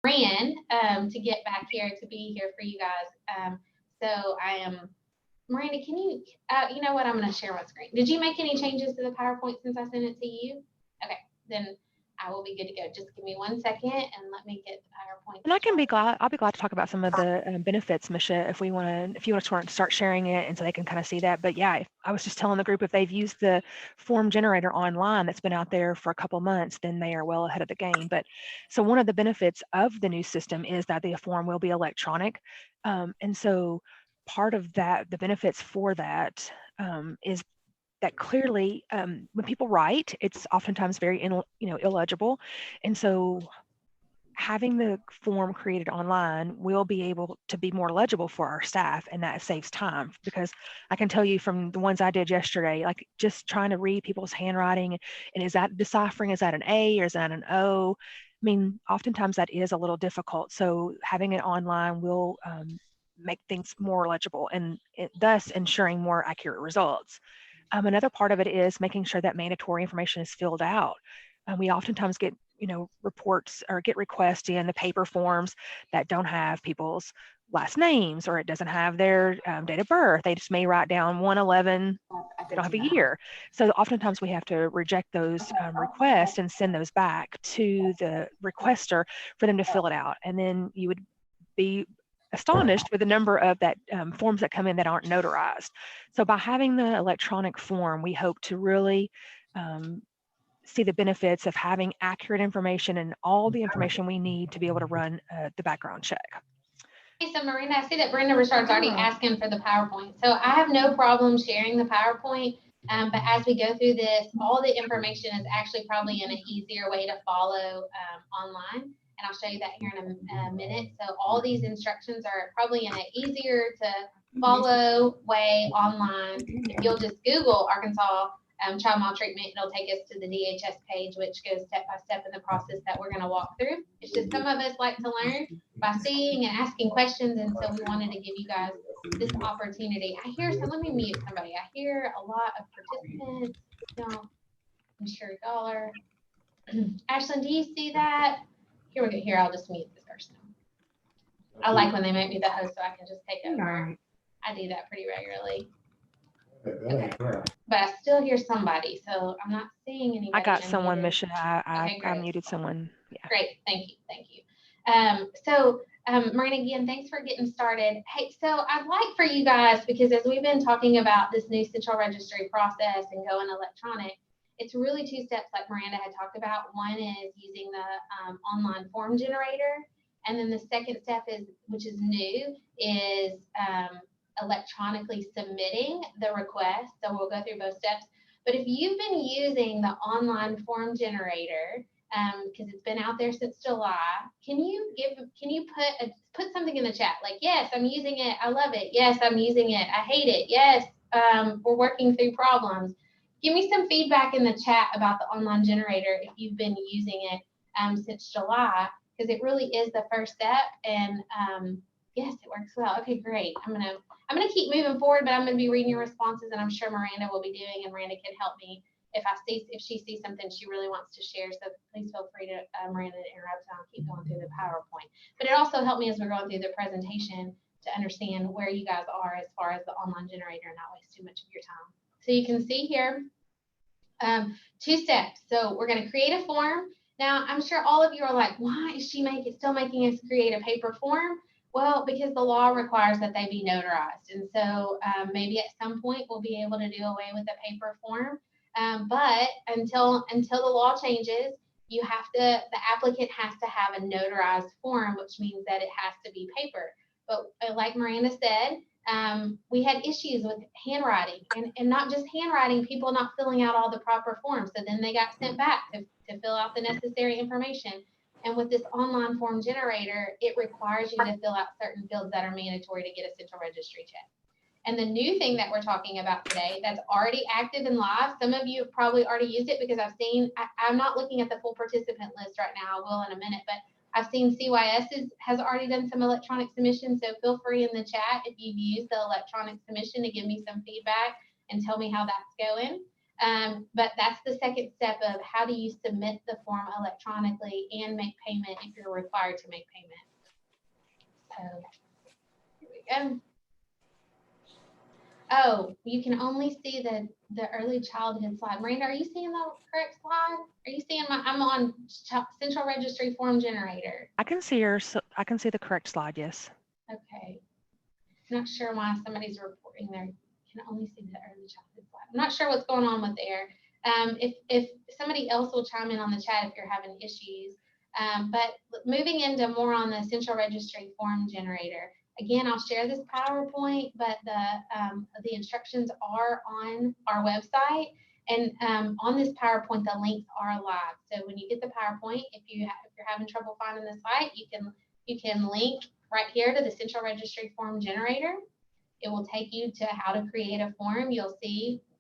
ran to get back here to be here for you guys. So I am, Miranda, can you, you know what, I'm going to share my screen. Did you make any changes to the PowerPoint since I sent it to you? Okay, then I will be good to go. Just give me 1 second and let me get the PowerPoint And started. I'll be glad to talk about some of the benefits, Misha, if you want to start sharing it and so they can kind of see that. But yeah, I was just telling the group if they've used the form generator online that's been out there for a couple months, then they are well ahead of the game. But so one of the benefits of the new system is that the form will be electronic. And so part of that, the benefits for that is that clearly when people write, it's oftentimes very illegible. And so having the form created online will be able to be more legible for our staff, and that saves time, because I can tell you from the ones I did yesterday, like just trying to read people's handwriting, and is that deciphering, is that an A or is that an O? I mean, oftentimes that is a little difficult. So having it online will make things more legible, and thus ensuring more accurate results. Another part of it is making sure that mandatory information is filled out. We oftentimes get reports or get requests in the paper forms that don't have people's last names, or it doesn't have their date of birth. They just may write down 111. They don't have a year. So oftentimes we have to reject those requests and send those back to the requester for them to fill it out. And then you would be astonished with the number of that forms that come in that aren't notarized. So by having the electronic form, we hope to really see the benefits of having accurate information and all the information we need to be able to run the background check. Okay, so Marina, I see that Brenda Richard's already asking for the PowerPoint. So I have no problem sharing the PowerPoint, but as we go through this, all the information is actually probably in an easier way to follow online. And I'll show you that here in a minute. So all these instructions are probably in an easier to follow way online. If you'll just Google Arkansas child maltreatment, it'll take us to the DHS page, which goes step by step in the process that we're going to walk through. It's just some of us like to learn by seeing and asking questions, and so we wanted to give you guys this opportunity. I hear some. Let me mute somebody. I hear a lot of participants. No, I'm sure y'all are. Ashlyn, do you see that? Here we go. Here, I'll just mute this person. I like when they make me the host so I can just take over. I do that pretty regularly. Okay. But I still hear somebody, so I'm not seeing anybody. I got someone, Misha. I muted someone. Yeah. Great. Thank you. Thank you. Marina, again, thanks for getting started. Hey, so I'd like for you guys, because as we've been talking about this new central registry process and going electronic, it's really two steps like Miranda had talked about. One is using the online form generator. And then the second step is, which is new, is electronically submitting the request. So we'll go through both steps. But if you've been using the online form generator, because it's been out there since July, can you put something in the chat like, yes, I'm using it, I love it, yes, I'm using it, I hate it, yes, we're working through problems. Give me some feedback in the chat about the online generator if you've been using it since July, because it really is the first step. And yes, it works well. Okay, great. I'm gonna keep moving forward, but I'm gonna be reading your responses, and I'm sure Miranda will be doing, and Miranda can help me if she sees something she really wants to share. So please feel free to Miranda to interrupt, and I'll keep going through the PowerPoint. But it also helped me as we're going through the presentation to understand where you guys are as far as the online generator and not waste too much of your time. So you can see here, 2 steps. So we're going to create a form. Now, I'm sure all of you are like, why is she still making us create a paper form? Well, because the law requires that they be notarized. And so maybe at some point we'll be able to do away with the paper form. But until the law changes, the applicant has to have a notarized form, which means that it has to be paper. But like Miranda said, we had issues with handwriting, and not just handwriting, people not filling out all the proper forms. So then they got sent back to fill out the necessary information. And with this online form generator, it requires you to fill out certain fields that are mandatory to get a central registry check. And the new thing that we're talking about today that's already active and live, some of you have probably already used it, because I'm not looking at the full participant list right now, I will in a minute, but I've seen CYS has already done some electronic submissions, so feel free in the chat if you've used the electronic submission to give me some feedback and tell me how that's going. But that's the second step of how do you submit the form electronically and make payment if you're required to make payment. So here we go. Oh, you can only see the early childhood slide. Miranda, are you seeing the correct slide? Are you seeing I'm on Central Registry Form Generator. I can see I can see the correct slide, yes. Okay. I'm not sure why somebody's reporting there. You can only see the early childhood slide. I'm not sure what's going on with there. If somebody else will chime in on the chat if you're having issues. But moving into more on the Central Registry Form Generator. Again, I'll share this PowerPoint, but the instructions are on our website. And on this PowerPoint, the links are live. So when you get the PowerPoint, if you're having trouble finding the site, you can link right here to the Central Registry Form Generator. It will take you to how to create a form.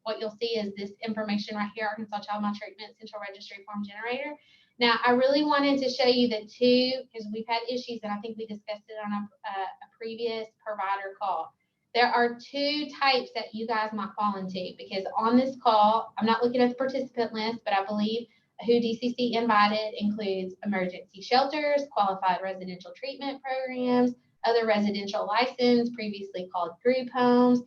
What you'll see is this information right here, Arkansas Child Maltreatment Central Registry Form Generator. Now, I really wanted to show you the two, because we've had issues, and I think we discussed it on a previous provider call. There are two types that you guys might fall into, because on this call, I'm not looking at the participant list, but I believe who DCC invited includes emergency shelters, qualified residential treatment programs, other residential license, previously called group homes,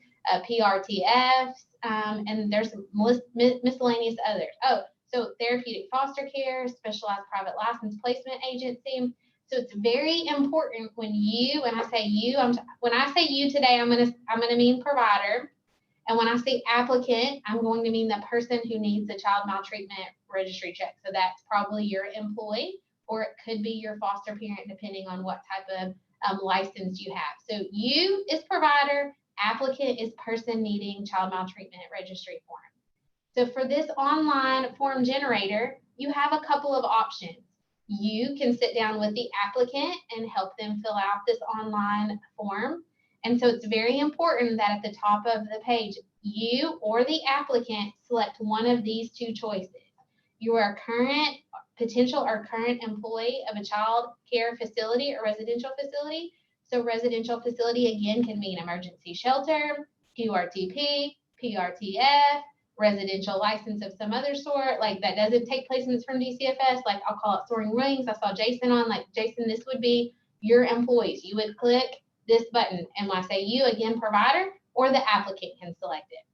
PRTFs, and there's some miscellaneous others. Oh, so therapeutic foster care, specialized private license placement agency. So it's very important when I say you today, I'm gonna mean provider. And when I say applicant, I'm going to mean the person who needs a child maltreatment registry check. So that's probably your employee, or it could be your foster parent, depending on what type of license you have. So you is provider, applicant is person needing child maltreatment registry form. So for this online form generator, you have a couple of options. You can sit down with the applicant and help them fill out this online form. And so it's very important that at the top of the page, you or the applicant select one of these two choices. You are potential or current employee of a child care facility or residential facility. So residential facility, again, can mean emergency shelter, QRTP, PRTF, residential license of some other sort, like that doesn't take placements from DCFS, like I'll call it Soaring Wings. I saw Jason on, like, Jason, this would be your employees. You would click this button, and when I say you, again, provider, or the applicant can select it.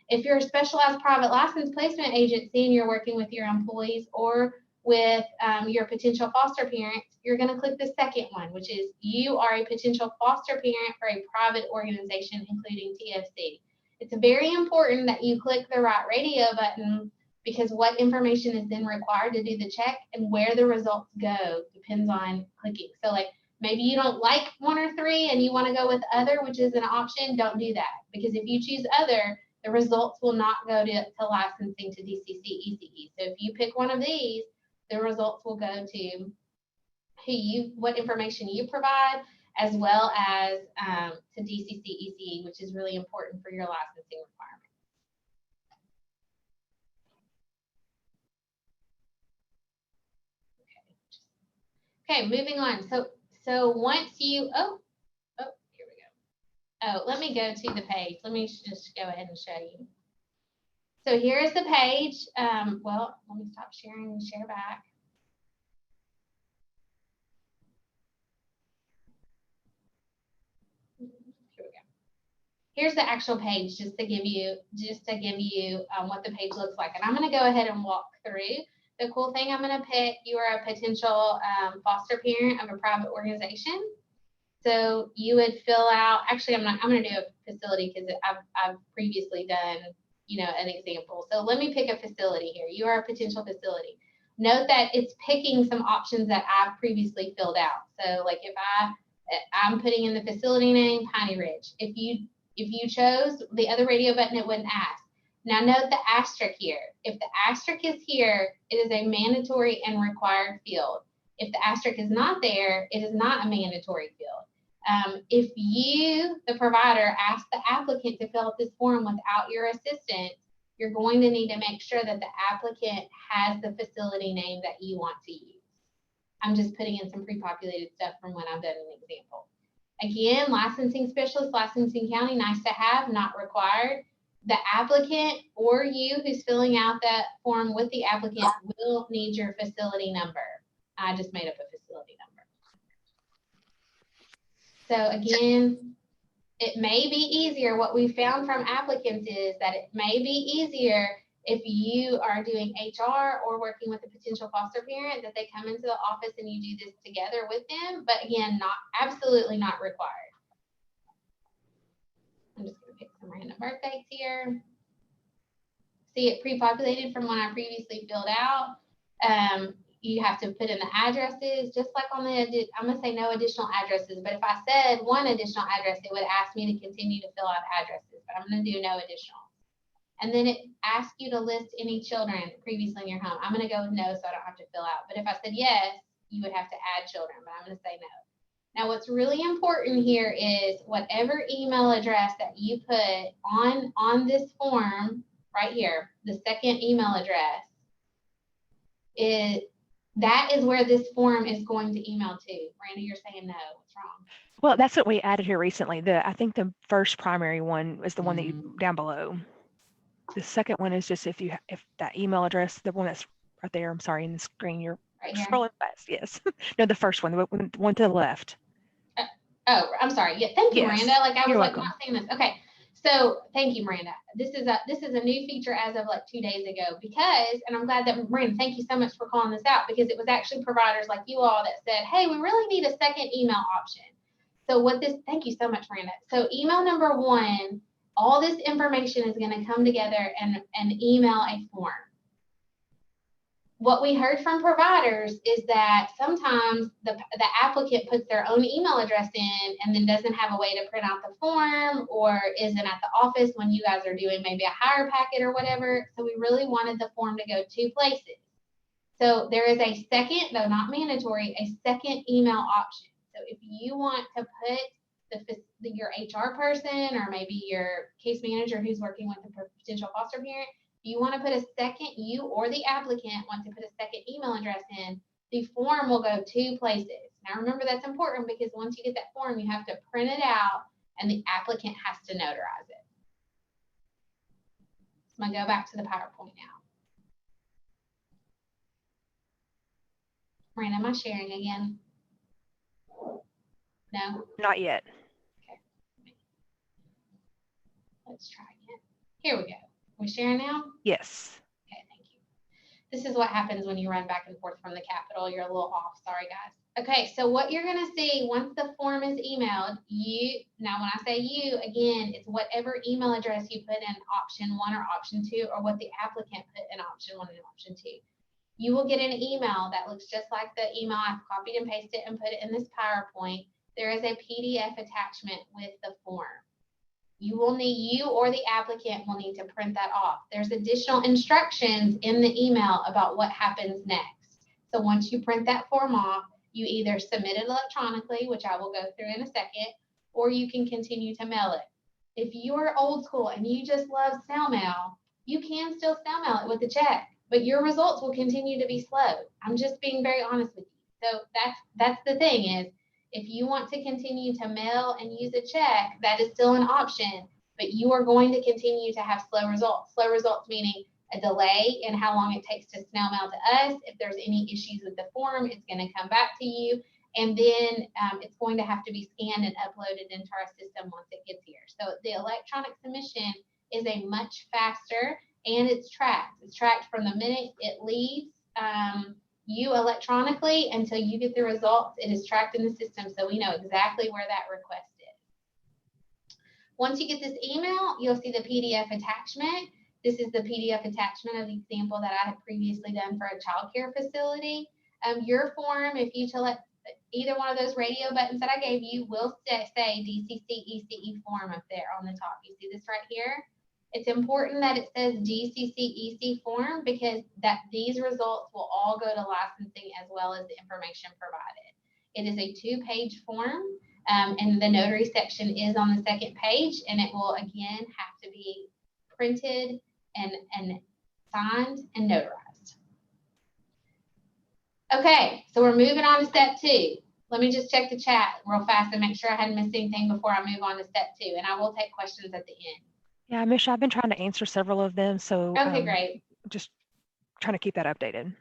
If you're a specialized private license placement agency and you're working with your employees or with your potential foster parents, you're going to click the second one, which is you are a potential foster parent for a private organization, including TFC. It's very important that you click the right radio button, because what information is then required to do the check and where the results go depends on clicking. So like maybe you don't like one or three and you want to go with other, which is an option. Don't do that, because if you choose other, the results will not go to licensing to DCC ECE. So if you pick one of these, the results will go to what information you provide, as well as to DCC ECE, which is really important for your licensing requirements. Okay, moving on. So once you, here we go. Oh, let me go to the page. Let me just go ahead and show you. So here is the page. Well, let me stop sharing and share back. Here we go. Here's the actual page, just to give you what the page looks like. And I'm going to go ahead and walk through. The cool thing I'm going to pick, you are a potential foster parent of a private organization. So you would fill out, actually, I'm going to do a facility because I've previously done, an example. So let me pick a facility here. You are a potential facility. Note that it's picking some options that I've previously filled out. So like if I'm putting in the facility name, Piney Ridge. If you chose the other radio button, it wouldn't ask. Now note the asterisk here. If the asterisk is here, it is a mandatory and required field. If the asterisk is not there, it is not a mandatory field. If you, the provider, ask the applicant to fill out this form without your assistance, you're going to need to make sure that the applicant has the facility name that you want to use. I'm just putting in some pre-populated stuff from when I've done an example. Again, licensing specialist, licensing county, nice to have, not required. the applicant or you who's filling out that form with the applicant will need your facility number. I just made up a facility number. So again, it may be easier. What we found from applicants is that it may be easier if you are doing HR or working with a potential foster parent, that they come into the office and you do this together with them. But again, absolutely not required. I'm just going to pick some random birthdates here. See it pre-populated from when I previously filled out. You have to put in the addresses, just like on the, I'm going to say no additional addresses, but if I said one additional address, it would ask me to continue to fill out addresses, but I'm going to do no additional. And then it asks you to list any children previously in your home. I'm going to go with no, so I don't have to fill out. But if I said yes, you would have to add children, but I'm going to say no. Now, what's really important here is whatever email address that you put on this form right here, the second email address, that is where this form is going to email to. Miranda, you're saying no. What's wrong? Well, that's what we added here recently. I think the first primary one is the one that you down below. The second one is just if that email address, the one that's right there, I'm sorry, in the screen, you're right scrolling fast. Yes. No, the first one, the one to the left. Oh, I'm sorry. Yeah, thank you, yes. Miranda. Like I was like not saying this. Okay. So thank you, Miranda. This is a new feature as of like 2 days ago because, and I'm glad that Miranda, thank you so much for calling this out, because it was actually providers like you all that said, hey, we really need a second email option. So thank you so much, Miranda. So email number 1, all this information is going to come together and email a form. What we heard from providers is that sometimes the applicant puts their own email address in and then doesn't have a way to print out the form, or isn't at the office when you guys are doing maybe a hire packet or whatever. So we really wanted the form to go 2 places. So there is a second, though not mandatory, a second email option. So if you want to put your HR person or maybe your case manager who's working with a potential foster parent, you want to put a second, you or the applicant want to put a second email address in, the form will go 2 places. Now remember, that's important because once you get that form, you have to print it out and the applicant has to notarize it. So I'm going to go back to the PowerPoint now. Miranda, am I sharing again? No? Not yet. Okay. Let's try again. Here we go. Are we sharing now? Yes. Okay, thank you. This is what happens when you run back and forth from the Capitol. You're a little off. Sorry, guys. Okay, so what you're going to see once the form is emailed, now when I say you, again, it's whatever email address you put in option 1 or option 2, or what the applicant put in option 1 and option 2. You will get an email that looks just like the email I've copied and pasted and put it in this PowerPoint. There is a PDF attachment with the form. You or the applicant will need to print that off. There's additional instructions in the email about what happens next. So once you print that form off, you either submit it electronically, which I will go through in a second, or you can continue to mail it. If you're old school and you just love snail mail, you can still snail mail it with a check, but your results will continue to be slow. I'm just being very honest with you. So that's the thing is, if you want to continue to mail and use a check, that is still an option, but you are going to continue to have slow results. Slow results meaning a delay in how long it takes to snail mail to us. If there's any issues with the form, it's going to come back to you. And then it's going to have to be scanned and uploaded into our system once it gets here. So the electronic submission is a much faster, and it's tracked. It's tracked from the minute it leaves you electronically until you get the results. It is tracked in the system, so we know exactly where that request is. Once you get this email, you'll see the PDF attachment. This is the PDF attachment of the example that I had previously done for a child care facility. Your form, if you select either one of those radio buttons that I gave you, will say DCC ECE form up there on the top. You see this right here? It's important that it says DCC EC form because these results will all go to licensing as well as the information provided. It is a 2-page form, and the notary section is on the 2nd page, and it will again have to be printed and signed and notarized. Okay, so we're moving on to step 2. Let me just check the chat real fast and make sure I hadn't missed anything before I move on to step 2, and I will take questions at the end. Yeah, Misha, I've been trying to answer several of them, so Okay, great. just trying to keep that updated.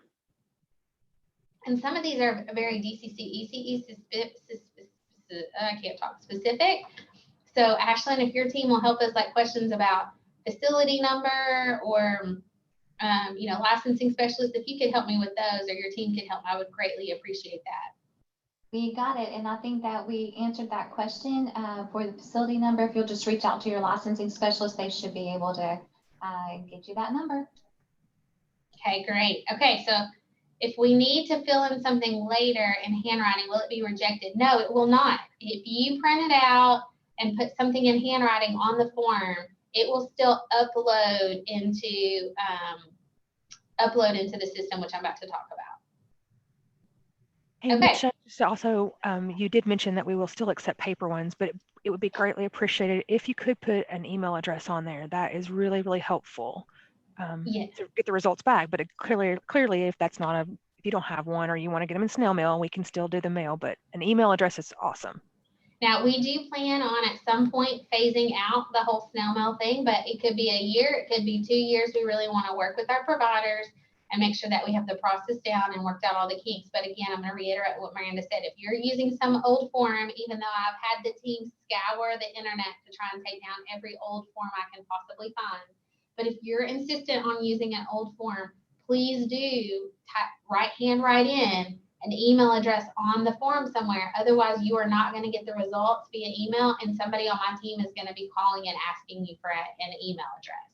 And some of these are very DCC, I can't talk, specific. So Ashlyn, if your team will help us, like questions about facility number or licensing specialist, if you could help me with those, or your team could help, I would greatly appreciate that. We got it, and I think that we answered that question for the facility number. If you'll just reach out to your licensing specialist, they should be able to get you that number. Okay, great. Okay, so if we need to fill in something later in handwriting, will it be rejected? No, it will not. If you print it out and put something in handwriting on the form, it will still upload into the system, which I'm about to talk about. Hey, Okay. Misha, just also, you did mention that we will still accept paper ones, but it would be greatly appreciated if you could put an email address on there. That is really, really helpful Yeah. to get the results back. But clearly, if that's not if you don't have one or you want to get them in snail mail, we can still do the mail. But an email address is awesome. Now, we do plan on at some point phasing out the whole snail mail thing, but it could be a year, it could be 2 years. We really want to work with our providers and make sure that we have the process down and worked out all the kinks. But again, I'm going to reiterate what Miranda said. If you're using some old form, even though I've had the team scour the internet to try and take down every old form I can possibly find, but if you're insistent on using an old form, please do write in an email address on the form somewhere. Otherwise, you are not going to get the results via email, and somebody on my team is going to be calling and asking you for an email address.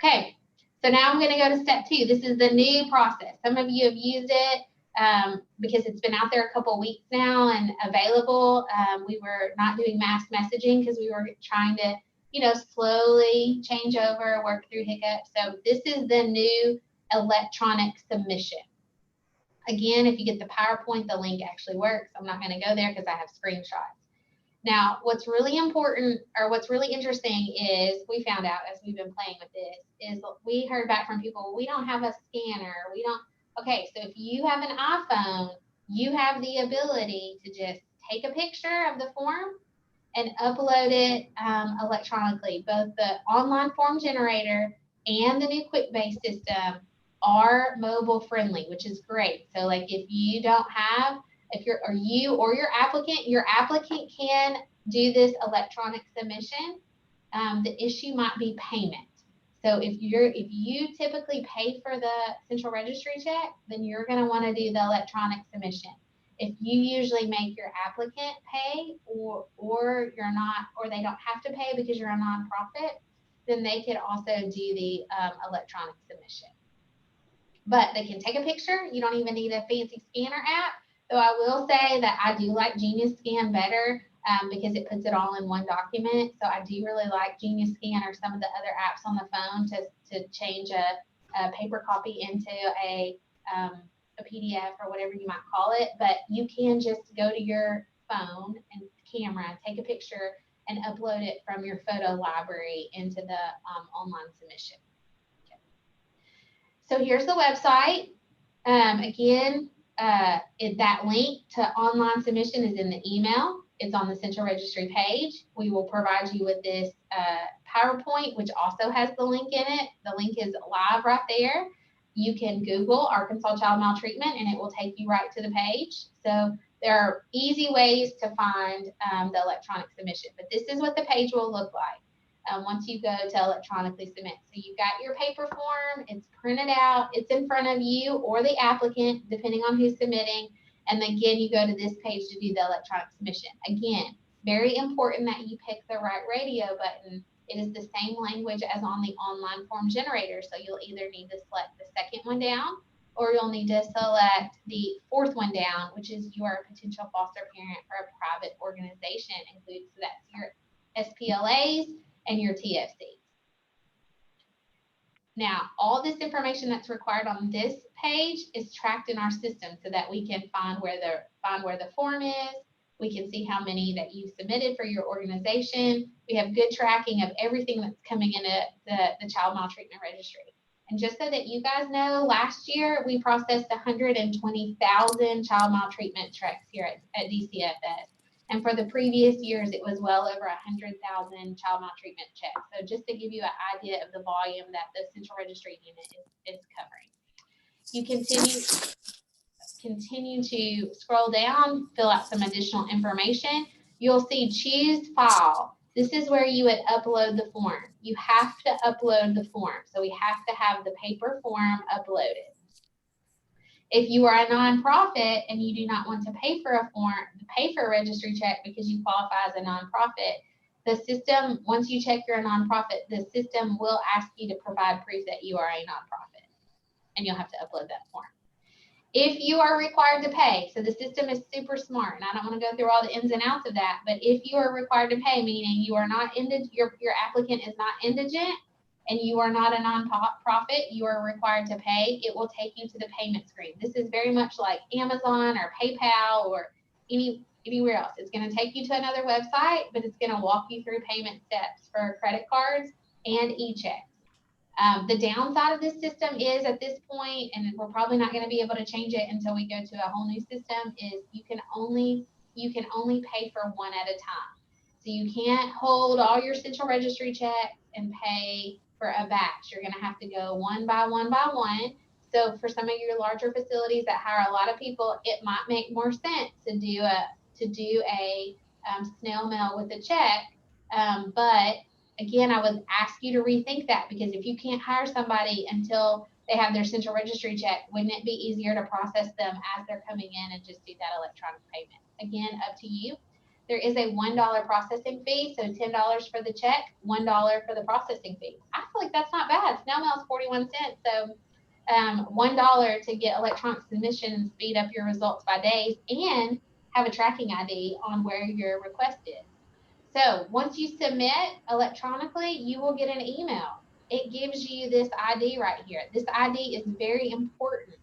Okay, so now I'm going to go to step 2. This is the new process. Some of you have used it because it's been out there a couple of weeks now and available. We were not doing mass messaging because we were trying to, slowly change over, work through hiccups. So this is the new electronic submission. Again, if you get the PowerPoint, the link actually works. I'm not going to go there because I have screenshots. Now, what's really important, or what's really interesting is we found out as we've been playing with this, is we heard back from people, we don't have a scanner. Okay, so if you have an iPhone, you have the ability to just take a picture of the form and upload it electronically. Both the online form generator and the new QuickBase system are mobile friendly, which is great. So like if you don't have, you or your applicant can do this electronic submission. The issue might be payment. So if you typically pay for the central registry check, then you're going to want to do the electronic submission. If you usually make your applicant pay or you're not, or they don't have to pay because you're a nonprofit, then they could also do the electronic submission. But they can take a picture. You don't even need a fancy scanner app. Though I will say that I do like Genius Scan better because it puts it all in one document. So I do really like Genius Scan or some of the other apps on the phone to change a paper copy into a PDF or whatever you might call it. But you can just go to your phone and camera, take a picture, and upload it from your photo library into the online submission. So here's the website. Again, that link to online submission is in the email. It's on the Central Registry page. We will provide you with this PowerPoint, which also has the link in it. The link is live right there. You can Google Arkansas Child Maltreatment and it will take you right to the page. So there are easy ways to find the electronic submission, but this is what the page will look like. Once you go to electronically submit. So you've got your paper form, it's printed out, it's in front of you or the applicant, depending on who's submitting. And then again, you go to this page to do the electronic submission. Again, very important that you pick the right radio button. It is the same language as on the online form generator. So you'll either need to select the second one down or you'll need to select the fourth one down, which is you are a potential foster parent for a private organization. Includes, so that's your SPLAs and your TFCs. Now, all this information that's required on this page is tracked in our system so that we can find where the form is. We can see how many that you submitted for your organization. We have good tracking of everything that's coming into the Child Maltreatment Registry. And just so that you guys know, last year we processed 120,000 child maltreatment checks here at DCFS. And for the previous years, it was well over 100,000 child maltreatment checks. So just to give you an idea of the volume that the Central Registry Unit is covering. You continue to scroll down, fill out some additional information. You'll see choose file. This is where you would upload the form. You have to upload the form. So we have to have the paper form uploaded. If you are a nonprofit and you do not want to pay for a registry check because you qualify as a nonprofit, the system, once you check you're a nonprofit, the system will ask you to provide proof that you are a nonprofit, and you'll have to upload that form. If you are required to pay, so the system is super smart, and I don't want to go through all the ins and outs of that, but if you are required to pay, meaning you are not your applicant is not indigent, and you are not a nonprofit, you are required to pay, it will take you to the payment screen. This is very much like Amazon or PayPal or anywhere else. It's going to take you to another website, but it's going to walk you through payment steps for credit cards and e-checks. The downside of this system is at this point, and we're probably not going to be able to change it until we go to a whole new system, is you can only pay for one at a time. So you can't hold all your central registry checks and pay for a batch. You're going to have to go one by one by one. So for some of your larger facilities that hire a lot of people, it might make more sense to do a snail mail with a check. But again, I would ask you to rethink that, because if you can't hire somebody until they have their central registry check, wouldn't it be easier to process them as they're coming in and just do that electronic payment? Again, up to you. There is a $1 processing fee, so $10 for the check, $1 for the processing fee. I feel like that's not bad. Snail mail is 41 cents, so $1 to get electronic submission and speed up your results by days and have a tracking ID on where your request is. So once you submit electronically, you will get an email. It gives you this ID right here. This ID is very important.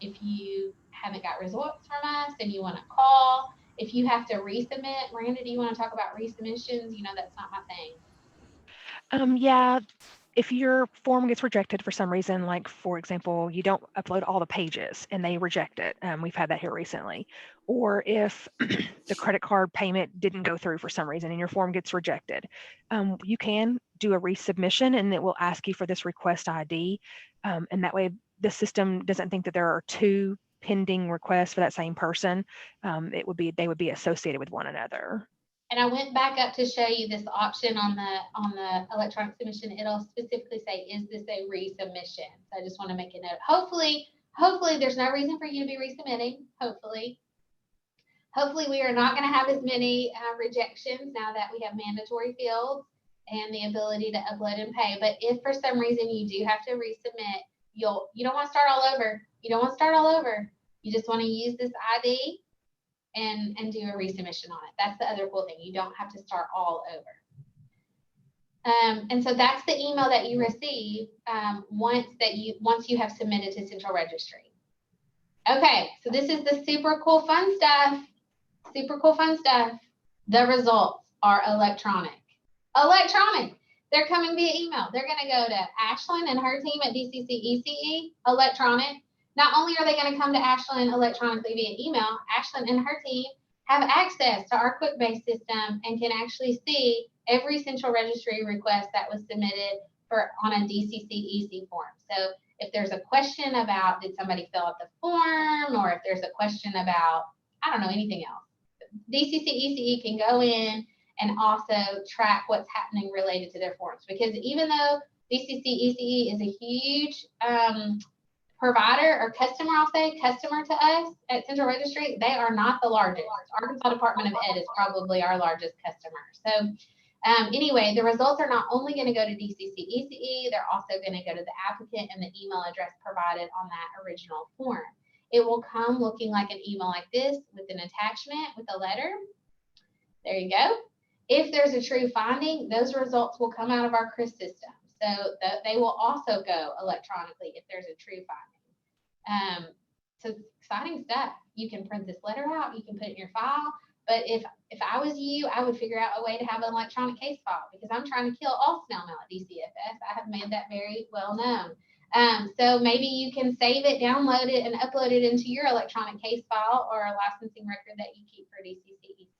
If you haven't got results from us and you want to call, if you have to resubmit, Miranda, do you want to talk about resubmissions? You know, that's not my thing. Yeah, if your form gets rejected for some reason, like for example, you don't upload all the pages and they reject it. We've had that here recently. Or if the credit card payment didn't go through for some reason and your form gets rejected, you can do a resubmission and it will ask you for this request ID. And that way the system doesn't think that there are two pending requests for that same person. They would be associated with one another. And I went back up to show you this option on the electronic submission. It'll specifically say, is this a resubmission? So I just want to make a note. Hopefully there's no reason for you to be resubmitting. Hopefully we are not going to have as many rejections now that we have mandatory fields and the ability to upload and pay. But if for some reason you do have to resubmit, you don't want to start all over. You don't want to start all over. You just want to use this ID and do a resubmission on it. That's the other cool thing. You don't have to start all over. And so that's the email that you receive once you have submitted to Central Registry. Okay, so this is the super cool fun stuff. Super cool fun stuff. The results are electronic. They're coming via email. They're going to go to Ashlyn and her team at DCC ECE, electronic. Not only are they going to come to Ashlyn electronically via email, Ashlyn and her team have access to our QuickBase system and can actually see every central registry request that was submitted on a DCC EC form. So if there's a question about did somebody fill out the form, or if there's a question about, I don't know, anything else, DCC ECE can go in and also track what's happening related to their forms. Because even though DCC ECE is a huge provider or customer, customer to us at Central Registry, they are not the largest. Arkansas Department of Ed is probably our largest customer. So anyway, the results are not only going to go to DCC ECE, they're also going to go to the applicant and the email address provided on that original form. It will come looking like an email like this with an attachment with a letter. There you go. If there's a true finding, those results will come out of our CRIS system. So they will also go electronically if there's a true finding. So it's exciting stuff. You can print this letter out, you can put it in your file. But if I was you, I would figure out a way to have an electronic case file, because I'm trying to kill all snail mail at DCFS. I have made that very well known. So maybe you can save it, download it, and upload it into your electronic case file or a licensing record that you keep for DCC ECE.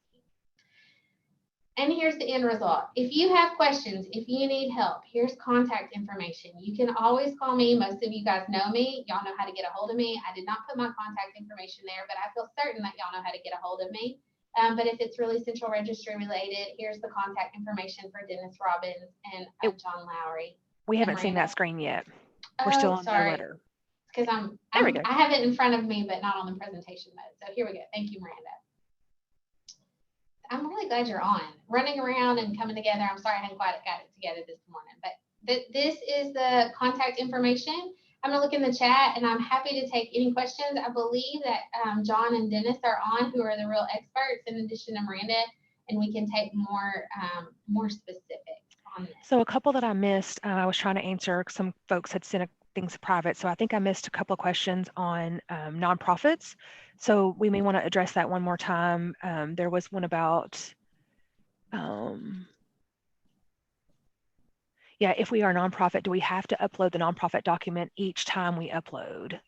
And here's the end result. If you have questions, if you need help, here's contact information. You can always call me. Most of you guys know me. Y'all know how to get a hold of me. I did not put my contact information there, but I feel certain that y'all know how to get a hold of me. But if it's really Central Registry related, here's the contact information for Dennis Robbins and John Lowry. We haven't seen that screen yet. We're still on the letter. Because I have it in front of me, but not on the presentation mode. So here we go. Thank you, Miranda. I'm really glad you're on. Running around and coming together. I'm sorry I hadn't quite got it together this morning, but this is the contact information. I'm going to look in the chat, and I'm happy to take any questions. I believe that John and Dennis are on, who are the real experts, in addition to Miranda, and we can take more specifics on this. So a couple that I missed, I was trying to answer. Some folks had sent things private, so I think I missed a couple of questions on nonprofits. So we may want to address that one more time. There was one about, yeah, if we are a nonprofit, do we have to upload the nonprofit document each time we upload?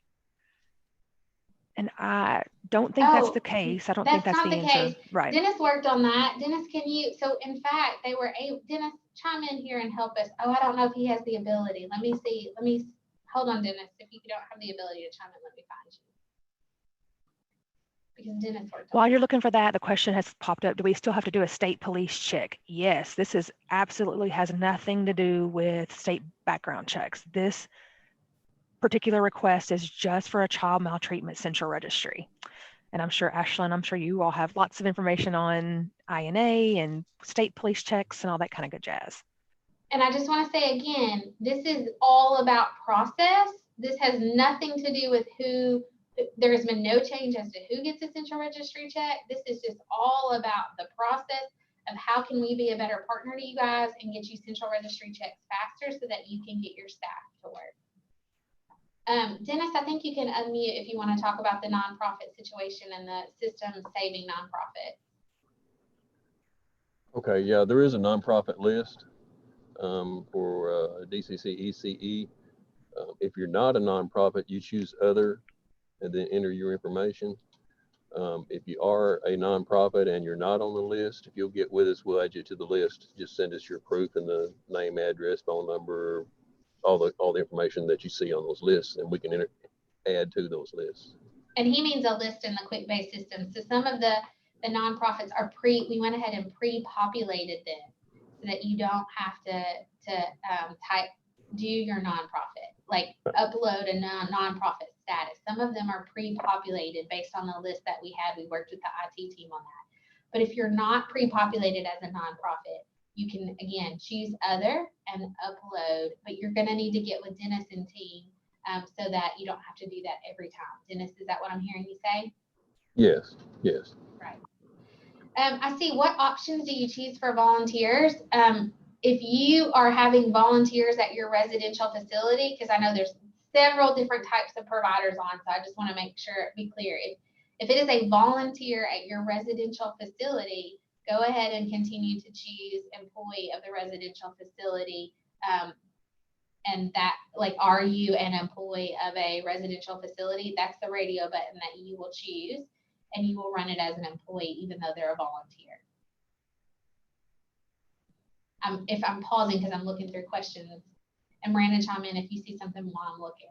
And I don't think that's the case. I don't think that's the answer. Right. Dennis worked on that. Dennis, can you, so in fact, they were able, Dennis, chime in here and help us. Oh, I don't know if he has the ability. Let me see. Hold on, Dennis. If you don't have the ability to chime in, let me find you. Because Dennis worked on While you're looking for that, the question has popped up. Do we still have to do a state police check? Yes, this is absolutely has nothing to do with state background checks. This particular request is just for a child maltreatment central registry. And I'm sure, Ashlyn, I'm sure you all have lots of information on INA and state police checks and all that kind of good jazz. And I just want to say again, this is all about process. This has nothing to do with who, there has been no change as to who gets a central registry check. This is just all about the process of how can we be a better partner to you guys and get you central registry checks faster so that you can get your staff to work. Dennis, I think you can unmute if you want to talk about the nonprofit situation and the system saving nonprofit. Okay, yeah, there is a nonprofit list for DCC ECE. If you're not a nonprofit, you choose other and then enter your information. If you are a nonprofit and you're not on the list, if you'll get with us, we'll add you to the list. Just send us your proof and the name, address, phone number, all the information that you see on those lists, and we can add to those lists. And he means a list in the QuickBase system. So some of the nonprofits are we went ahead and pre-populated them so that you don't have to do your nonprofit, like upload a nonprofit status. Some of them are pre-populated based on the list that we had. We worked with the IT team on that. But if you're not pre-populated as a nonprofit, you can, again, choose other and upload, but you're going to need to get with Dennis and team so that you don't have to do that every time. Dennis, is that what I'm hearing you say? Yes, yes. Right. I see. What options do you choose for volunteers? If you are having volunteers at your residential facility, because I know there's several different types of providers on, so I just want to make sure it be clear. If it is a volunteer at your residential facility, go ahead and continue to choose employee of the residential facility. And that, like, are you an employee of a residential facility? That's the radio button that you will choose, and you will run it as an employee, even though they're a volunteer. If I'm pausing because I'm looking through questions, and Miranda, chime in if you see something while I'm looking.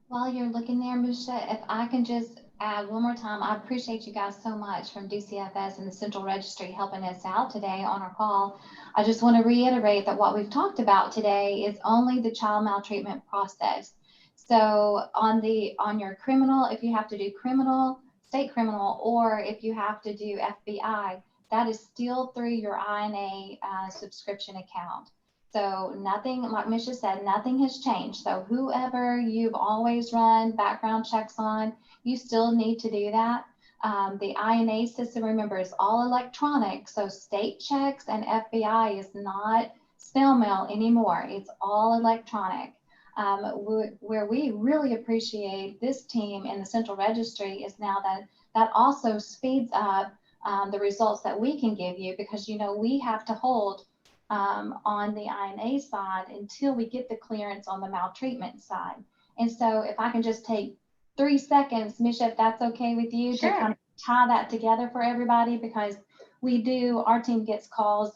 While you're looking there, Musha, if I can just add one more time, I appreciate you guys so much from DCFS and the Central Registry helping us out today on our call. I just want to reiterate that what we've talked about today is only the child maltreatment process. So on your criminal, if you have to do criminal, state criminal, or if you have to do FBI, that is still through your INA subscription account. So nothing, like Misha said, nothing has changed. So whoever you've always run background checks on, you still need to do that. The INA system, remember, is all electronic. So state checks and FBI is not snail mail anymore. It's all electronic. Where we really appreciate this team in the Central Registry is now that also speeds up the results that we can give you, because, you know, we have to hold on the INA side until we get the clearance on the maltreatment side. And so if I can just take 3 seconds, Misha, if that's okay with you, to Sure. kind of tie that together for everybody, because our team gets calls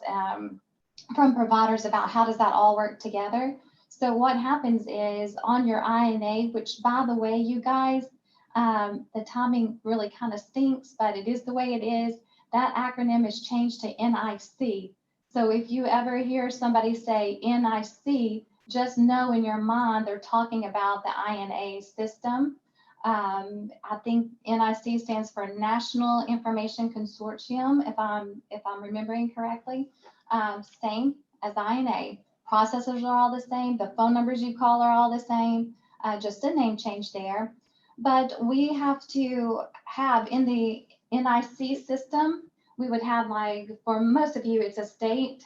from providers about how does that all work together. So what happens is on your INA, which by the way, you guys, the timing really kind of stinks, but it is the way it is. That acronym is changed to NIC. So if you ever hear somebody say NIC, just know in your mind they're talking about the INA system. I think NIC stands for National Information Consortium, if I'm remembering correctly. Same as INA. Processors are all the same. The phone numbers you call are all the same. Just a name change there. But we have to have in the NIC system, we would have, like, for most of you, it's a state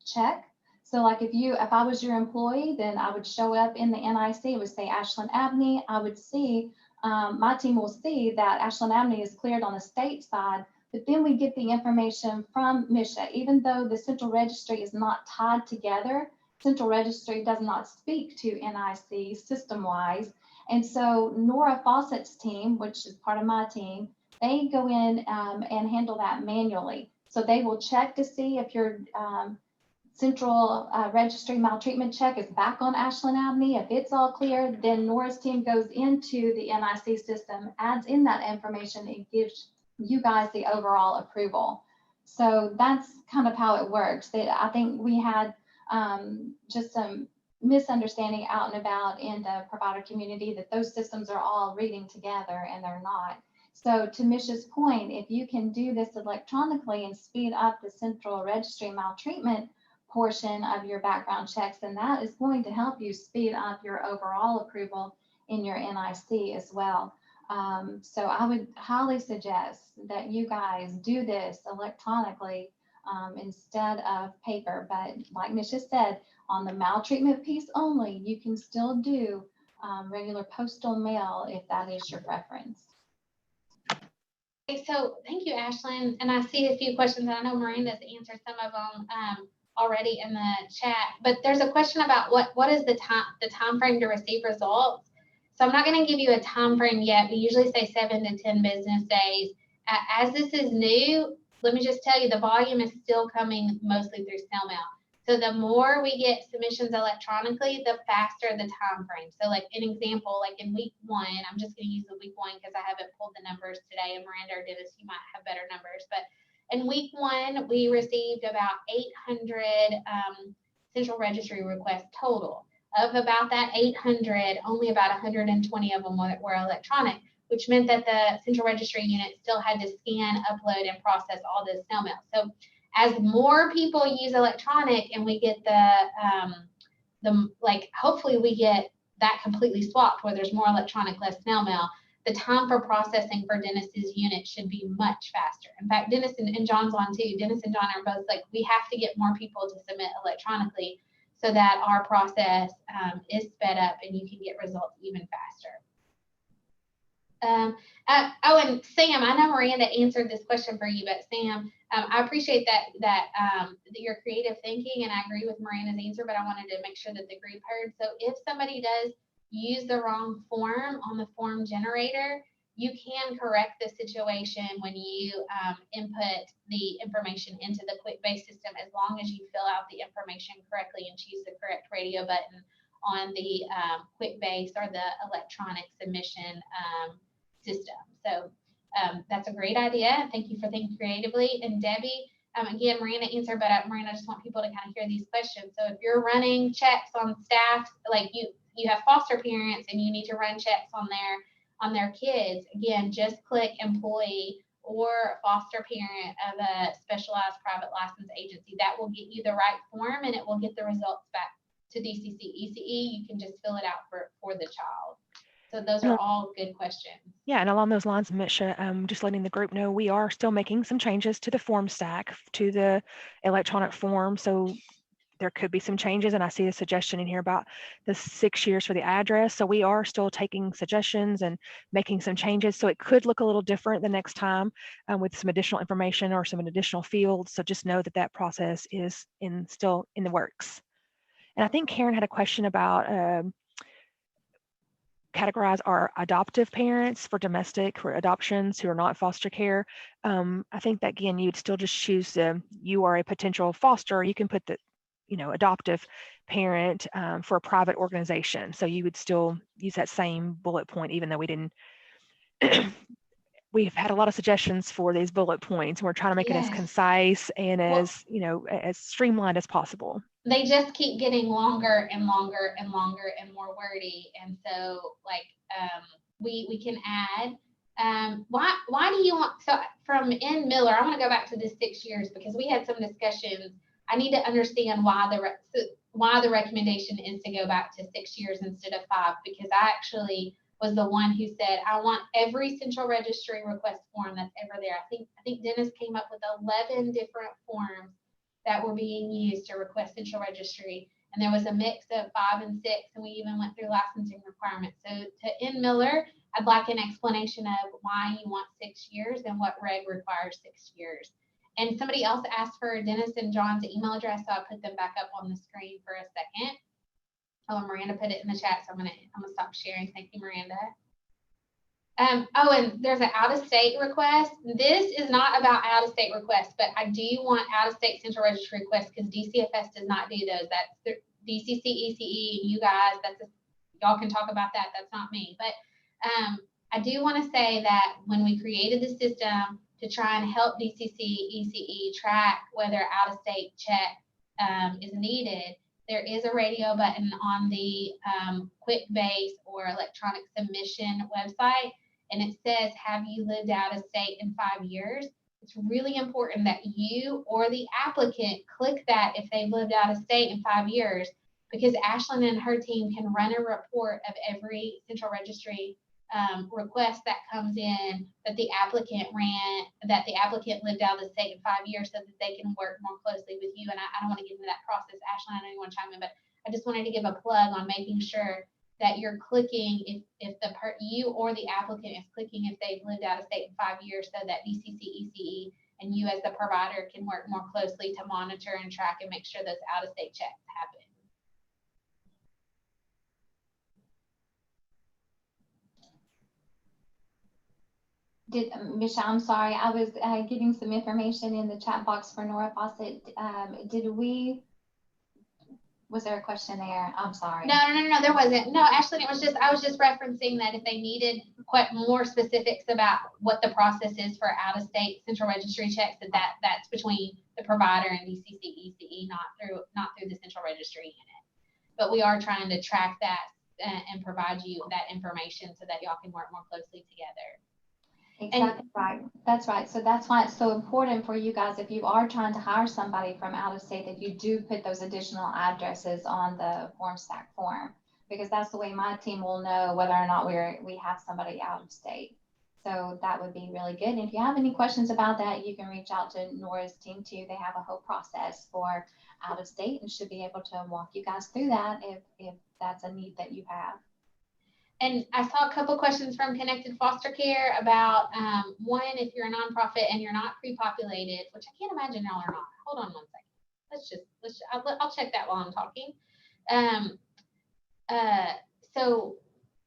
check. So like if I was your employee, then I would show up in the NIC, it would say Ashland Abney. I would see, my team will see that Ashland Abney is cleared on the state side, but then we get the information from Misha. Even though the central registry is not tied together, central registry does not speak to NIC system-wise. And so Nora Fawcett's team, which is part of my team, they go in and handle that manually. So they will check to see if your central registry maltreatment check is back on Ashland Abney. If it's all clear, then Nora's team goes into the NIC system, adds in that information, and gives you guys the overall approval. So that's kind of how it works. I think we had just some misunderstanding out and about in the provider community that those systems are all reading together, and they're not. So to Misha's point, if you can do this electronically and speed up the central registry maltreatment portion of your background checks, then that is going to help you speed up your overall approval in your NIC as well. So I would highly suggest that you guys do this electronically instead of paper. But like Misha said, on the maltreatment piece only, you can still do regular postal mail if that is your preference. Okay, so thank you, Ashlyn. And I see a few questions, and I know Miranda's answered some of them already in the chat. But there's a question about what is the time frame to receive results. So I'm not going to give you a time frame yet. We usually say 7 to 10 business days. As this is new, let me just tell you, the volume is still coming mostly through snail mail. So the more we get submissions electronically, the faster the time frame. So like an example, like in week 1, I'm just going to use the week 1 because I haven't pulled the numbers today, and Miranda or Dennis, you might have better numbers. But in week 1, we received about 800 central registry requests total. Of about that 800, only about 120 of them were electronic, which meant that the central registry unit still had to scan, upload, and process all this snail mail. So as more people use electronic and we get hopefully we get that completely swapped where there's more electronic, less snail mail, the time for processing for Dennis's unit should be much faster. In fact, Dennis and John's on too. Dennis and John are both like, we have to get more people to submit electronically so that our process is sped up and you can get results even faster. And Sam, I know Miranda answered this question for you, but Sam, I appreciate that your creative thinking, and I agree with Miranda's answer, but I wanted to make sure that the group heard. So if somebody does use the wrong form on the form generator, you can correct the situation when you input the information into the QuickBase system, as long as you fill out the information correctly and choose the correct radio button on the QuickBase or the electronic submission system. So that's a great idea. Thank you for thinking creatively. And Debbie, again, Miranda answered, but Miranda, I just want people to kind of hear these questions. So if you're running checks on staff, like you have foster parents and you need to run checks on their kids, again, just click employee or foster parent of a specialized private license agency. That will get you the right form, and it will get the results back to DCC ECE. You can just fill it out for the child. So those are all good questions. Yeah, and along those lines, Misha, just letting the group know we are still making some changes to the form stack, to the electronic form. So there could be some changes, and I see a suggestion in here about the 6 years for the address. So we are still taking suggestions and making some changes. So it could look a little different the next time with some additional information or some additional fields. So just know that that process is still in the works. And I think Karen had a question about categorize our adoptive parents for domestic, for adoptions who are not foster care. I think that, again, you'd still just choose you are a potential foster. You can put the, adoptive parent for a private organization. So you would still use that same bullet point, even though we didn't. We've had a lot of suggestions for these bullet points. We're trying to make it as Yes. concise and as streamlined as possible. They just keep getting longer and longer and longer and more wordy. And so we can add, why do you want, so from in Miller, I want to go back to the 6 years because we had some discussions. I need to understand why the recommendation is to go back to 6 years instead of 5, because I actually was the one who said, I want every central registry request form that's ever there. I think Dennis came up with 11 different forms that were being used to request central registry. And there was a mix of 5 and 6, and we even went through licensing requirements. So to N. Miller, I'd like an explanation of why you want 6 years and what reg requires 6 years. And somebody else asked for Dennis and John's email address, so I put them back up on the screen for a second. Oh, and Miranda put it in the chat, so I'm gonna stop sharing. Thank you, Miranda. Oh, and there's an out-of-state request. This is not about out-of-state requests, but I do want out-of-state central registry requests because DCFS does not do those. That's the DCC, ECE, and you guys. Y'all can talk about that. That's not me. But I do want to say that when we created the system to try and help DCC, ECE track whether out-of-state check is needed, there is a radio button on the QuickBase or electronic submission website, and it says, have you lived out of state in 5 years? It's really important that you or the applicant click that if they've lived out of state in 5 years, because Ashlyn and her team can run a report of every central registry request that comes in that the applicant lived out of the state in 5 years, so that they can work more closely with you. And I don't want to get into that process. Ashlyn, I know you want to chime in, but I just wanted to give a plug on making sure that you're clicking if you or the applicant is clicking if they've lived out of state in 5 years, so that DCC, ECE, and you as the provider can work more closely to monitor and track and make sure those out-of-state checks happen. Michelle, I'm sorry, I was getting some information in the chat box for Nora Fawcett. Was there a question there? I'm sorry. No, there wasn't. No, Ashley, I was just referencing that if they needed quite more specifics about what the process is for out-of-state central registry checks, that's between the provider and DCC, ECE, not through the central registry unit. But we are trying to track that and provide you that information so that y'all can work more closely together. Exactly right. That's right. So that's why it's so important for you guys, if you are trying to hire somebody from out of state, that you do put those additional addresses on the form stack form, because that's the way my team will know whether or not we have somebody out of state. So that would be really good. And if you have any questions about that, you can reach out to Nora's team too. They have a whole process for out of state and should be able to walk you guys through that if that's a need that you have. And I saw a couple questions from Connected Foster Care about one, if you're a nonprofit and you're not pre-populated, which I can't imagine y'all are not. Hold on one second. I'll check that while I'm talking. So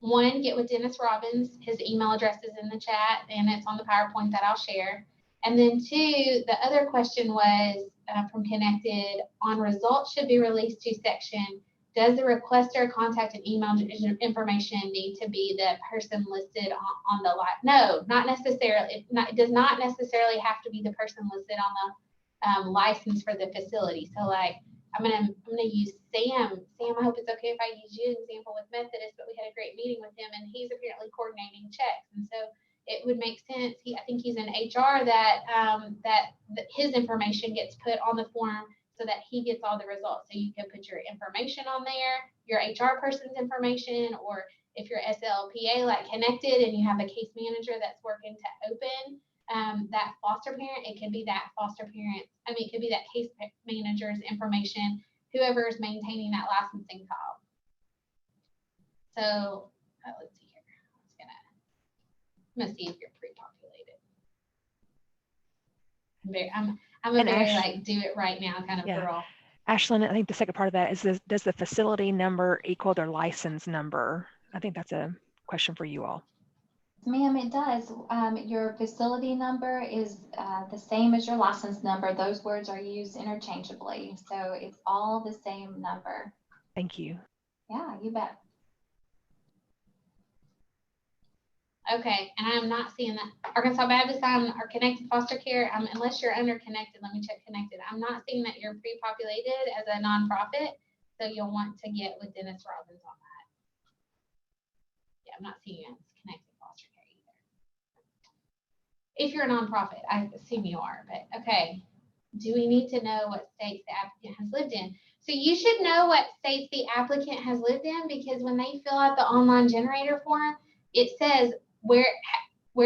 one, get with Dennis Robbins. His email address is in the chat and it's on the PowerPoint that I'll share. And then two, the other question was from Connected on results should be released to section. Does the requester contact and email information need to be the person listed on the line? No, not necessarily. It does not necessarily have to be the person listed on the license for the facility. So like, I'm gonna use Sam. Sam, I hope it's okay if I use you as an example with Methodist, but we had a great meeting with him and he's apparently coordinating checks. And so it would make sense. I think he's in HR that his information gets put on the form so that he gets all the results. So you can put your information on there, your HR person's information, or if you're SLPA like Connected and you have a case manager that's working to open that foster parent, it could be that foster parent. It could be that case manager's information, whoever is maintaining that licensing file. So let's see here. I'm gonna see if you're pre-populated. I'm a very like do it right now kind of girl. Ashlyn, I think the second part of that is does the facility number equal their license number? I think that's a question for you all. Ma'am, it does. Your facility number is the same as your license number. Those words are used interchangeably. So it's all the same number. Thank you. Yeah, you bet. Okay, and I'm not seeing that. Arkansas Baptist, or Connected Foster Care, unless you're under Connected, let me check Connected. I'm not seeing that you're pre-populated as a nonprofit, so you'll want to get with Dennis Robbins on that. Yeah, I'm not seeing you as Connected Foster Care either. If you're a nonprofit, I assume you are, but okay. Do we need to know what states the applicant has lived in? So you should know what states the applicant has lived in, because when they fill out the online generator form, it says, where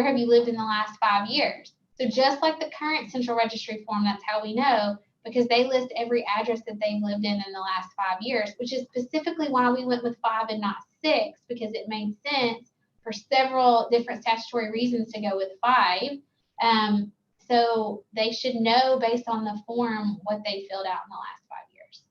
have you lived in the last 5 years? So just like the current central registry form, that's how we know, because they list every address that they've lived in the last 5 years, which is specifically why we went with 5 and not 6, because it made sense for several different statutory reasons to go with 5. So they should know based on the form what they filled out in the last 5 years.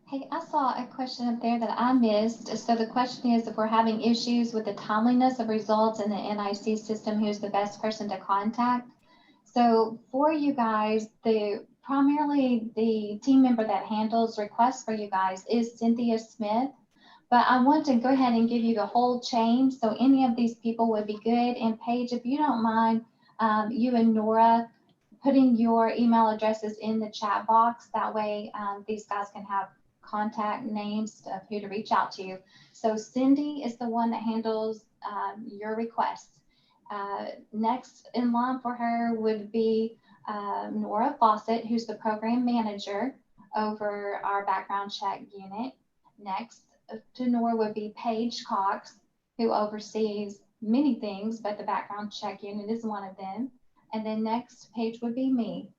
Hey, I saw a question up there that I missed. So the question is, if we're having issues with the timeliness of results in the NIC system, who's the best person to contact? So for you guys, primarily the team member that handles requests for you guys is Cynthia Smith. But I want to go ahead and give you the whole chain. So any of these people would be good. And Paige, if you don't mind, you and Nora putting your email addresses in the chat box. That way these guys can have contact names of who to reach out to. So Cindy is the one that handles your requests. Next in line for her would be Nora Fawcett, who's the program manager over our background check unit. Next to Nora would be Paige Cox, who oversees many things, but the background check unit is one of them. And then next page would be me.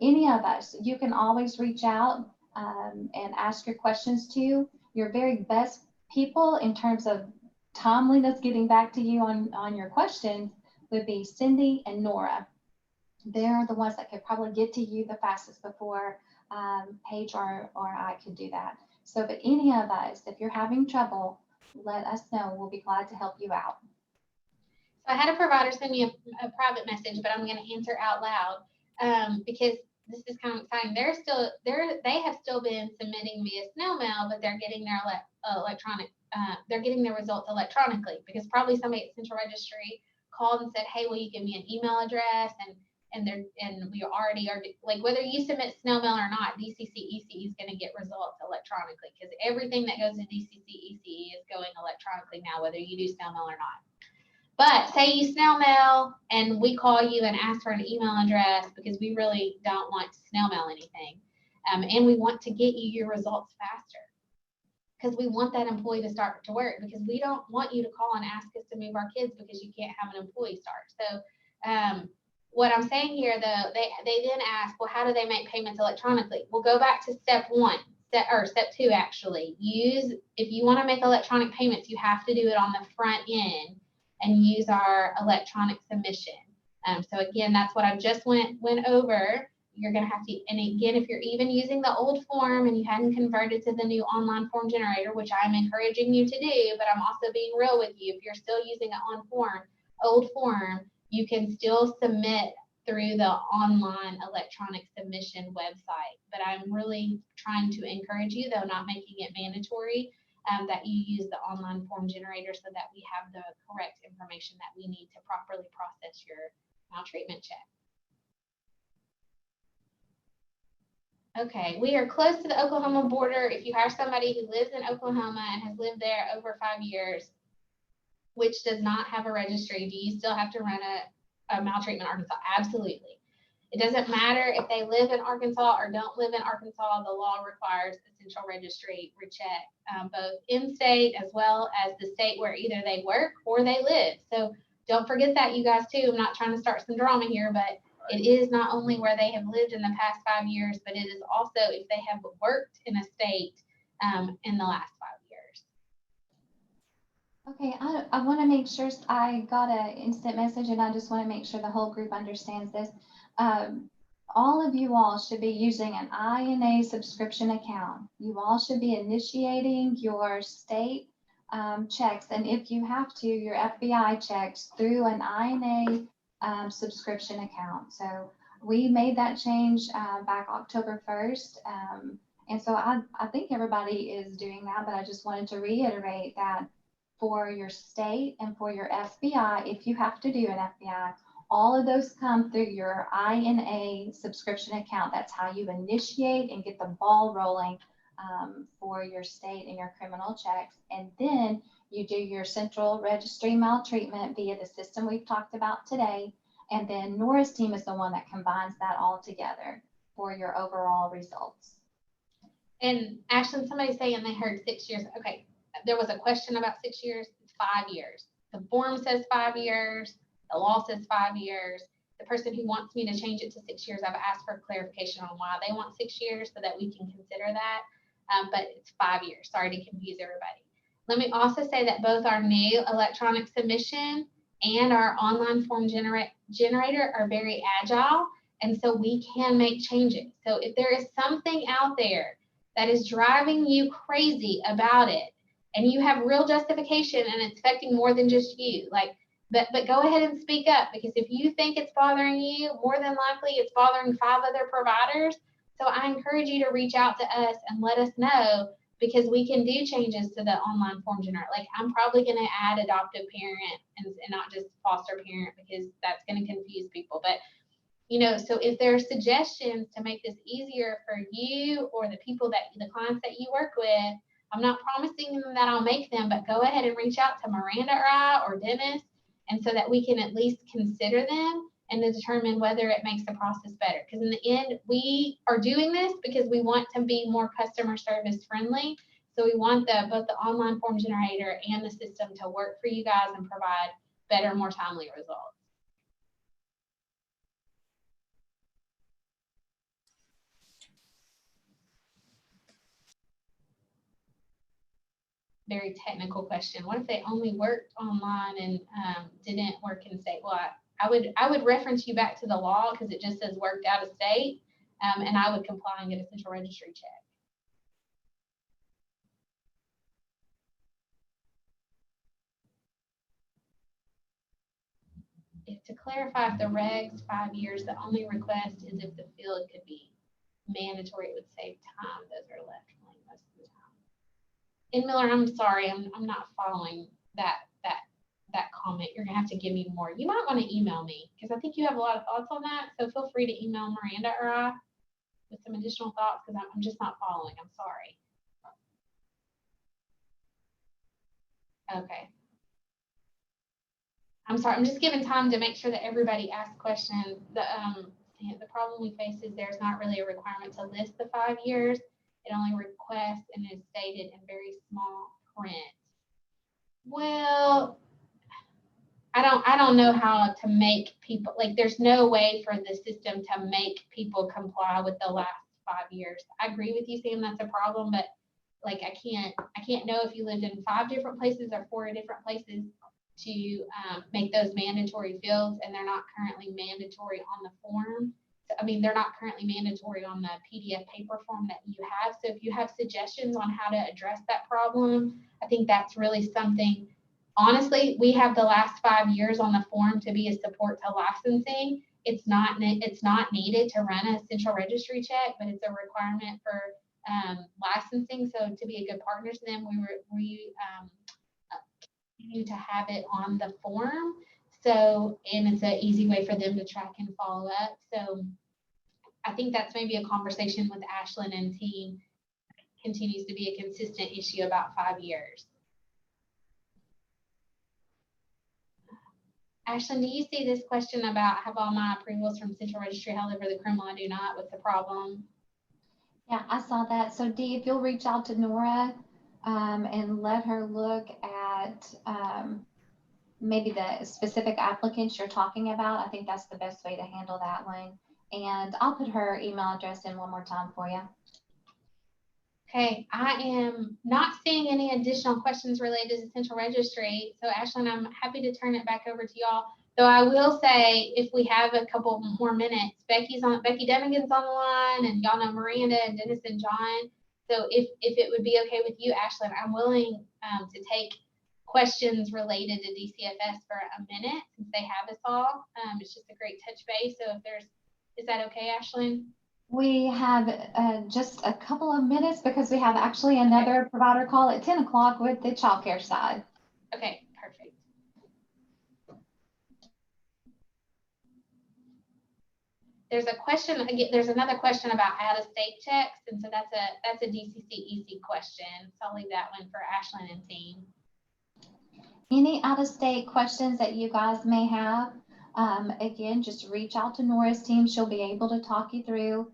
Any of us, you can always reach out and ask your questions to. Your very best people in terms of timeliness getting back to you on your questions would be Cindy and Nora. They're the ones that could probably get to you the fastest before Paige or I could do that. So, but any of us, if you're having trouble, let us know. We'll be glad to help you out. So I had a provider send me a private message, but I'm going to answer out loud because this is kind of exciting. They have still been submitting via snail mail, but they're getting their they're getting their results electronically, because probably somebody at Central Registry called and said, hey, will you give me an email address? And we already are, like, whether you submit snail mail or not, DCC ECE is going to get results electronically, because everything that goes to DCC ECE is going electronically now, whether you do snail mail or not. But say you snail mail and we call you and ask for an email address, because we really don't want to snail mail anything. And we want to get you your results faster, because we want that employee to start to work, because we don't want you to call and ask us to move our kids because you can't have an employee start. So what I'm saying here, though, they then ask, well, how do they make payments electronically? We'll go back to step 2, actually. If you want to make electronic payments, you have to do it on the front end and use our electronic submission. So again, that's what I just went over. You're going to have to, and again, if you're even using the old form and you hadn't converted to the new online form generator, which I'm encouraging you to do, but I'm also being real with you. If you're still using an old form, you can still submit through the online electronic submission website. But I'm really trying to encourage you, though not making it mandatory, that you use the online form generator so that we have the correct information that we need to properly process your maltreatment check. Okay, we are close to the Oklahoma border. If you hire somebody who lives in Oklahoma and has lived there over 5 years, which does not have a registry, do you still have to run a maltreatment in Arkansas? Absolutely. It doesn't matter if they live in Arkansas or don't live in Arkansas. The law requires the central registry recheck both in-state as well as the state where either they work or they live. So don't forget that, you guys, too. I'm not trying to start some drama here, but it is not only where they have lived in the past 5 years, but it is also if they have worked in a state in the last 5 years. Okay, I want to make sure I got an instant message, and I just want to make sure the whole group understands this. All of you all should be using an INA subscription account. You all should be initiating your state checks, and if you have to, your FBI checks through an INA subscription account. So we made that change back October 1st. And so I think everybody is doing that, but I just wanted to reiterate that for your state and for your FBI, if you have to do an FBI, all of those come through your INA subscription account. That's how you initiate and get the ball rolling for your state and your criminal checks. And then you do your central registry maltreatment via the system we've talked about today. And then Nora's team is the one that combines that all together for your overall results. And Ashlyn, somebody's saying they heard 6 years. Okay, there was a question about 6 years. It's 5 years. The form says 5 years. The law says 5 years. The person who wants me to change it to 6 years, I've asked for clarification on why they want 6 years so that we can consider that. But it's 5 years. Sorry to confuse everybody. Let me also say that both our new electronic submission and our online form generator are very agile. And so we can make changes. So if there is something out there that is driving you crazy about it, and you have real justification and it's affecting more than just you, but go ahead and speak up, because if you think it's bothering you, more than likely it's bothering 5 other providers. So I encourage you to reach out to us and let us know, because we can do changes to the online form generator. Like, I'm probably going to add adoptive parent and not just foster parent, because that's going to confuse people. But, so if there are suggestions to make this easier for you or the clients that you work with, I'm not promising that I'll make them, but go ahead and reach out to Miranda or I or Dennis, and so that we can at least consider them and to determine whether it makes the process better. Because in the end, we are doing this because we want to be more customer service friendly. So we want both the online form generator and the system to work for you guys and provide better, more timely results. Very technical question. What if they only worked online and didn't work in state? Well, I would reference you back to the law, because it just says worked out of state, and I would comply and get a central registry check. To clarify, if the regs 5 years, the only request is if the field could be mandatory, it would save time. Those are left blank most of the time. And Miller, I'm sorry, I'm not following that comment. You're gonna have to give me more. You might want to email me, because I think you have a lot of thoughts on that. So feel free to email Miranda or I with some additional thoughts, because I'm just not following. I'm sorry. Okay. I'm sorry. I'm just giving time to make sure that everybody asks questions. The problem we face is there's not really a requirement to list the 5 years. It only requests and is stated in very small print. Well, I don't know how to make people, there's no way for the system to make people comply with the last 5 years. I agree with you, Sam, that's a problem, but I can't know if you lived in 5 different places or 4 different places to make those mandatory fields, and they're not currently mandatory on the form. They're not currently mandatory on the PDF paper form that you have. So if you have suggestions on how to address that problem, I think that's really something. Honestly, we have the last 5 years on the form to be a support to licensing. It's not needed to run a central registry check, but it's a requirement for licensing. So to be a good partner to them, we continue to have it on the form. So, and it's an easy way for them to track and follow up. So I think that's maybe a conversation with Ashlyn and team. Continues to be a consistent issue about 5 years. Ashlyn, do you see this question about have all my approvals from central registry, however the criminal I do not? What's the problem? Yeah, I saw that. So Dee, if you'll reach out to Nora and let her look at maybe the specific applicants you're talking about, I think that's the best way to handle that one. And I'll put her email address in one more time for you. Okay, I am not seeing any additional questions related to central registry. So Ashlyn, I'm happy to turn it back over to y'all. Though I will say, if we have a couple more minutes, Becky Devigan's on the line, and y'all know Miranda and Dennis and John. So if it would be okay with you, Ashlyn, I'm willing to take questions related to DCFS for a minute since they have us all. It's just a great touch base. So if there's, is that okay, Ashlyn? We have just a couple of minutes because we have actually another provider call at 10 o'clock with the childcare side. Okay, perfect. There's a question again. There's another question about out-of-state checks, and so that's a DCC EC question. So I'll leave that one for Ashlyn and team. Any out-of-state questions that you guys may have, again, just reach out to Nora's team. She'll be able to talk you through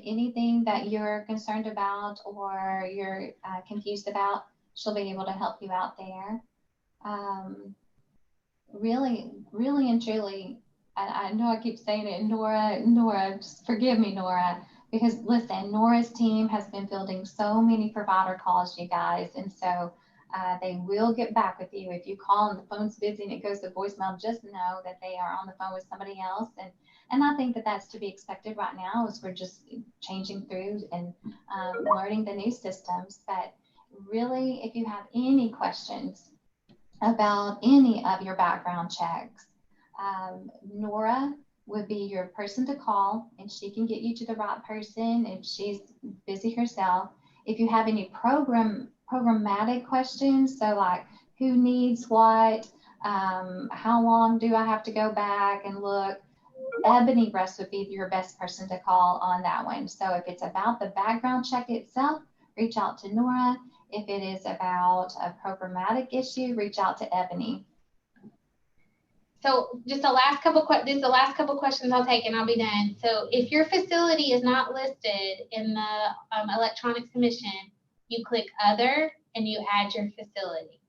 anything that you're concerned about or you're confused about. She'll be able to help you out there. Really and truly, I know I keep saying it, Nora, just forgive me, Nora, because listen, Nora's team has been fielding so many provider calls, you guys, and so they will get back with you. If you call and the phone's busy and it goes to voicemail, just know that they are on the phone with somebody else. And I think that that's to be expected right now as we're just changing through and learning the new systems. But really, if you have any questions about any of your background checks, Nora would be your person to call, and she can get you to the right person if she's busy herself. If you have any programmatic questions, so like who needs what, how long do I have to go back and look, Ebony Russ would be your best person to call on that one. So if it's about the background check itself, reach out to Nora. If it is about a programmatic issue, reach out to Ebony. So just the last couple questions I'll take and I'll be done. So if your facility is not listed in the electronic submission, you click other and you add your facility.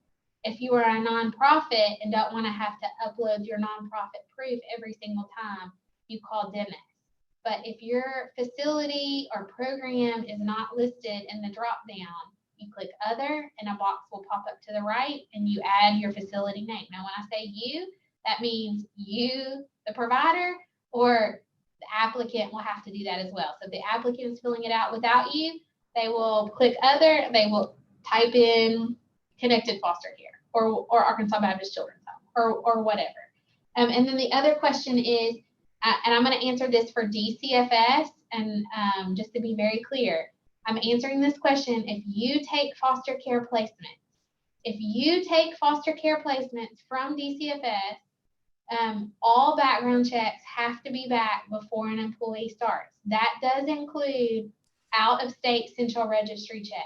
If you are a nonprofit and don't want to have to upload your nonprofit proof every single time, you call Dennis. But if your facility or program is not listed in the drop down, you click other and a box will pop up to the right and you add your facility name. Now, when I say you, that means you, the provider, or the applicant will have to do that as well. So if the applicant is filling it out without you, they will click other, they will type in Connected Foster Care or Arkansas Baptist Children's Home or whatever. And then the other question is, and I'm going to answer this for DCFS, and just to be very clear, I'm answering this question if you take foster care placements. If you take foster care placements from DCFS, all background checks have to be back before an employee starts. That does include out-of-state central registry checks.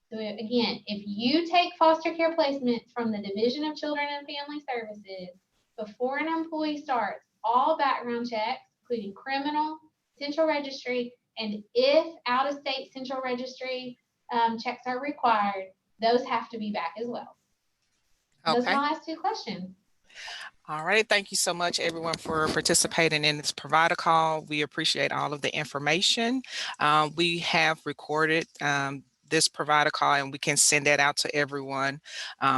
So again, if you take foster care placements from the Division of Children and Family Services before an employee starts, all background checks, including criminal, central registry, and if out-of-state central registry checks are required, those have to be back as well. Okay. Those are my last two questions. All right. Thank you so much, everyone, for participating in this provider call. We appreciate all of the information. We have recorded this provider call, and we can send that out to everyone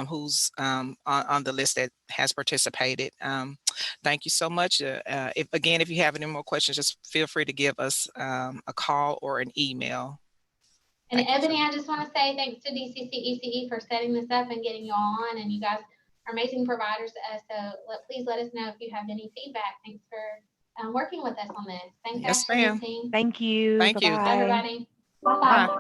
who's on the list that has participated. Thank you so much. If you have any more questions, just feel free to give us a call or an email. And Ebony, I just want to say thanks to DCC ECE for setting this up and getting you all on, and you guys are amazing providers to us. So please let us know if you have any feedback. Thanks for working with us on this. Thanks, yes, Ashley ma'am. and team. Thank you. Thank you. Bye, everybody. Bye-bye.